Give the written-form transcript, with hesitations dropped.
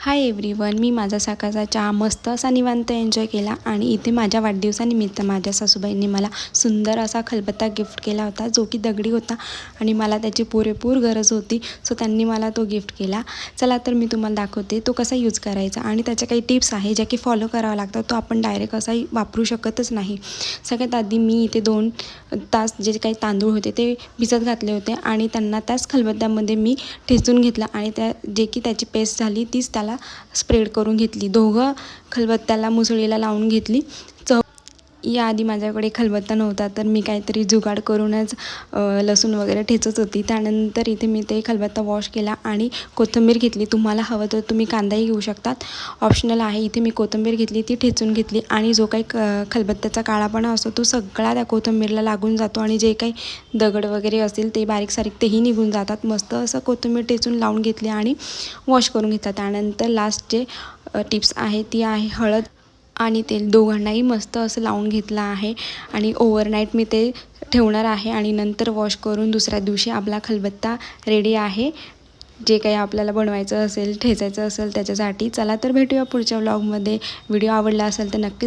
Hi everyone, मी माझा सकाळचा चहा मस्त असा निवांत एन्जॉय केला आणि इथे माझ्या वाढदिवसानिमित्त माझ्या सासूबाईंनी मला सुंदर असा खलबत्ता गिफ्ट केला होता, जो की दगडी होता आणि मला त्याची पुरेपूर गरज होती. सो त्यांनी मला तो गिफ्ट केला. चला तर मी तुम्हाला दाखवते तो कसा यूज करायचा आणि त्याच्या काही टिप्स आहे ज्या की फॉलो करावं लागतात. तो आपण डायरेक्ट असाही वापरू शकतच नाही. सगळ्यात आधी मी इथे 2 तास जे काही तांदूळ होते ते भिजत घातले होते आणि त्यांना त्याच खलबत्त्यामध्ये मी ठेचून घेतलं आणि जे की त्याची पेस्ट झाली तीच त्याला स्प्रेड करून घेतली. दोघं खलबत्त्याला मुसळीला लावून घेतली. याआधी माझ्याकडे खलबत्ता नव्हता तर मी काहीतरी जुगाड करूनच लसूण वगैरे ठेचत होती. त्यानंतर इथे मी ते खलबत्ता वॉश केला आणि कोथिंबीर घेतली. तुम्हाला हवं तर तुम्ही कांदाही घेऊ शकतात, ऑप्शनल आहे. इथे मी कोथिंबीर घेतली, ती ठेचून घेतली आणि जो काही खलबत्त्याचा काळापणा असतो तो सगळा त्या कोथिंबीरला लागून जातो आणि जे काही दगड वगैरे असतील ते बारीक सारीक तेही निघून जातात. मस्त असं कोथिंबीर ठेचून लावून घेतली आणि वॉश करून घेतला. त्यानंतर लास्ट जे टिप्स आहे ती आहे हळद आणि तेल. दोघांनाही मस्त असं लावून घेतलं आहे आणि ओव्हरनाईट मी ते ठेवणार आहे आणि नंतर वॉश करून दुसऱ्या दिवशी आपला खलबत्ता रेडी आहे. जे काही आपल्याला बनवायचं असेल, ठेचायचं असेल त्याच्यासाठी. चला तर भेटूया पुढच्या व्लॉगमध्ये. व्हिडिओ आवडला असेल तर नक्की